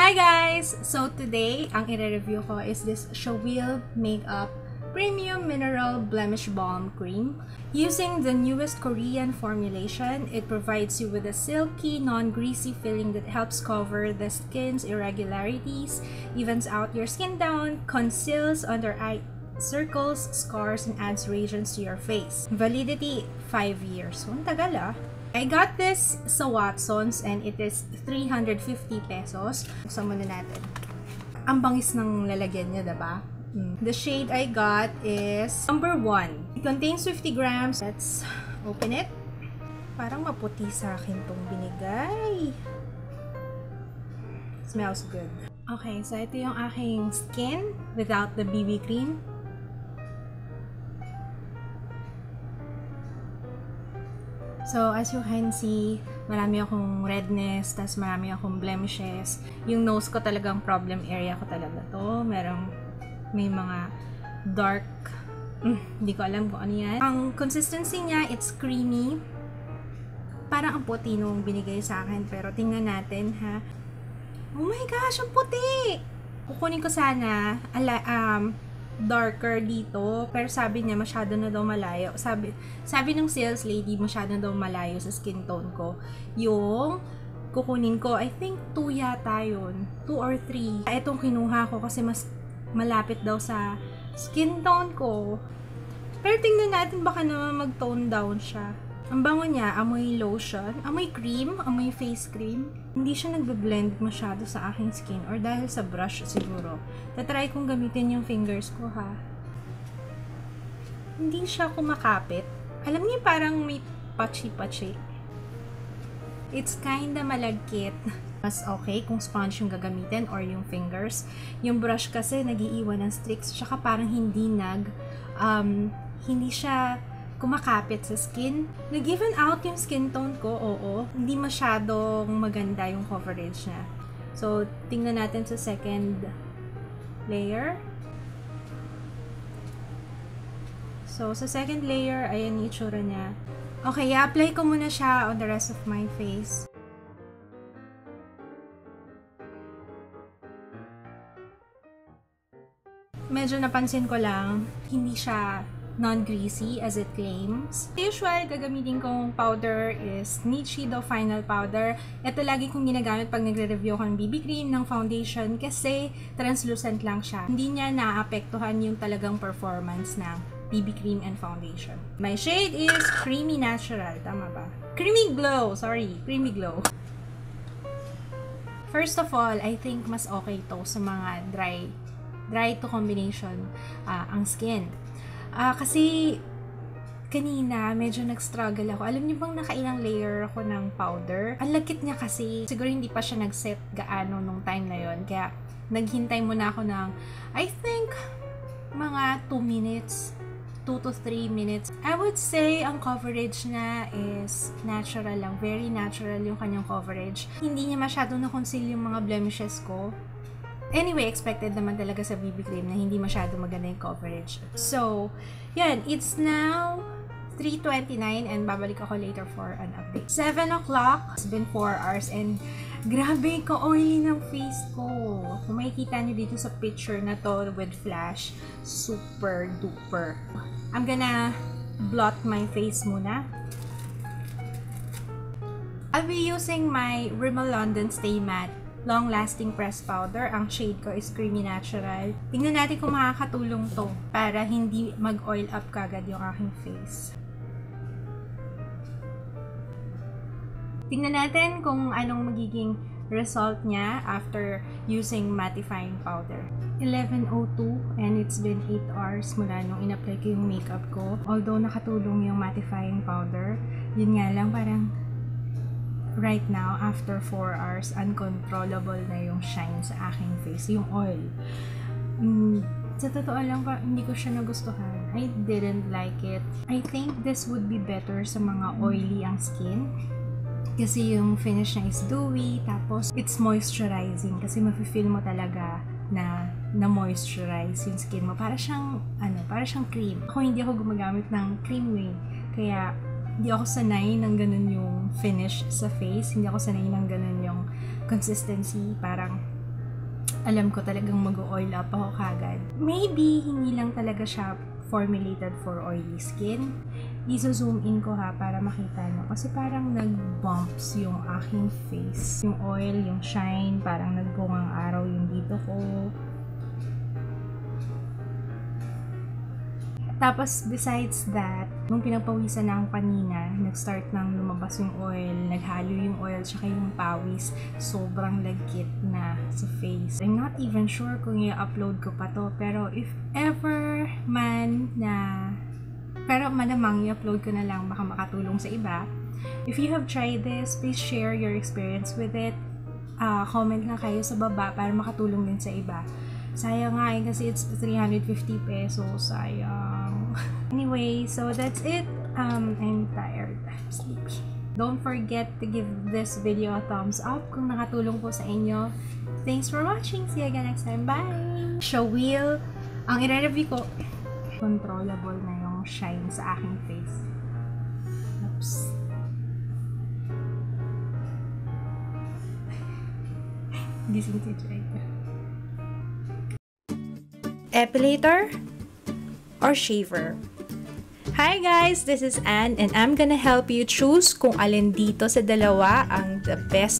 Hi guys! So today, ang i-review ko is this Showil Makeup Premium Mineral Blemish Balm Cream. Using the newest Korean formulation, it provides you with a silky, non-greasy feeling that helps cover the skin's irregularities, evens out your skin tone, conceals under eye circles, scars, and adds radiance to your face. Validity, 5 years. So, ang tagal ah. I got this sa Watsons and it is 350 pesos. Buksan muna natin. Ang bangis ng lalagyan niya, diba? The shade I got is number 1. It contains 50 grams. Let's open it. Parang maputi sa akin tong binigay. Smells good. Okay, so ito yung aking skin without the BB cream. So, as you can see, marami akong redness, tas marami akong blemishes. Yung nose ko talagang problem area ko talaga to. May mga dark, hindi ko alam kung ano yan. Ang consistency niya, it's creamy. Parang ang puti nung binigay sa akin, pero tingnan natin ha. Oh my gosh, ang puti! Kukunin ko sana, darker dito, pero sabi niya masyado na daw malayo. Sabi ng sales lady, masyado na daw malayo sa skin tone ko. Yung kukunin ko, I think 2 yata yun. 2 or 3. Itong kinuha ko kasi mas malapit daw sa skin tone ko. Pero tingnan natin, baka naman mag-tone down siya. Ang bango niya, amoy lotion, amoy cream, amoy face cream. Hindi siya nagbe-blend masyado sa aking skin or dahil sa brush siguro. Tatry kong gamitin yung fingers ko ha. Hindi siya kumakapit. Alam niyo parang may patchy-patchy. It's kinda malagkit. Mas okay kung sponge yung gagamitin or yung fingers. Yung brush kasi nagiiwan ng streaks, tsaka parang hindi siya kumakapit sa skin. Nag-even out yung skin tone ko, oo. Hindi masyadong maganda yung coverage niya. So, tingnan natin sa second layer. So, sa second layer, ayan yung itsura niya. Okay, i-apply ko muna siya on the rest of my face. Medyo napansin ko lang, hindi siya non-greasy as it claims. Usual, gagamitin kong powder is Nichido Final Powder. Ito lagi kong ginagamit pag nagre-review ko ng BB cream, ng foundation, kasi translucent lang siya. Hindi niya naapektuhan yung talagang performance ng BB cream and foundation. My shade is Creamy Natural. Tama ba? Creamy Glow! Sorry, Creamy Glow. First of all, I think mas okay to sa mga dry to combination ang skin. Kasi kanina medyo nag-struggle ako. Alam niyo bang nakailang layer ako ng powder? Ang lagkit niya kasi. Siguro hindi pa siya nag-set gaano nung time na yon. Kaya naghintay muna ako ng I think mga 2 minutes. 2 to 3 minutes. I would say ang coverage niya is natural lang. Very natural yung kanyang coverage. Hindi niya masyado na-conceal yung mga blemishes ko. Anyway, expected naman talaga sa BB cream na hindi masyado maganda yung coverage. So, yan. It's now 3:29 and babalik ako later for an update. 7 o'clock. It's been 4 hours and grabe ka-oily ng face ko. Kung makikita niyo dito sa picture na to with flash, super duper. I'm gonna blot my face muna. I'll be using my Rimmel London Stay Matte long-lasting pressed powder. Ang shade ko is Creamy Natural. Tingnan natin kung makakatulong to para hindi mag-oil up kagad yung aking face. Tingnan natin kung anong magiging result niya after using mattifying powder. 11:02 and it's been 8 hours mula nung in-apply ko yung makeup ko. Although nakatulong yung mattifying powder, yun nga lang parang right now, after 4 hours, uncontrollable na yung shine sa aking face, yung oil. Sa totoo lang, hindi ko siya nagustuhan. I didn't like it. I think this would be better sa mga oily ang skin. Kasi yung finish niya is dewy, tapos it's moisturizing. Kasi mafe-feel mo talaga na moisturize yung skin mo. Para siyang cream. Ako hindi ako gumagamit ng cream way. Kaya hindi ako sanay ng ganun yung finish sa face. Hindi ako sanay ng ganun yung consistency. Parang alam ko talagang mag-oil up ako kagad. Maybe, hindi lang talaga siya formulated for oily skin. I-zoom in ko ha para makita nyo. Kasi parang nag-bumps yung aking face. Yung oil, yung shine, parang nagbungang araw yung dito ko. Tapos, besides that, nung pinagpawisan na ako kanina, nag-start nang lumabas yung oil, naghalo yung oil, tsaka yung pawis, sobrang lagkit na sa face. I'm not even sure kung i-upload ko pa to, pero if ever man na, pero malamang i-upload ko na lang, baka makatulong sa iba. If you have tried this, please share your experience with it. Comment na kayo sa baba para makatulong din sa iba. Sayang nga kasi it's 350 pesos. Sayang. Anyway, so that's it. I'm tired. I'm sleepy. Don't forget to give this video a thumbs up kung nakatulong po sa inyo. Thanks for watching. See you again next time. Bye! Show wheel. Ang i-review ko, controllable na yung shine sa aking face. Oops. Gising si Jay. Epilator or shaver? Hi guys, this is Anne and I'm gonna help you choose kung alin dito sa dalawa ang the best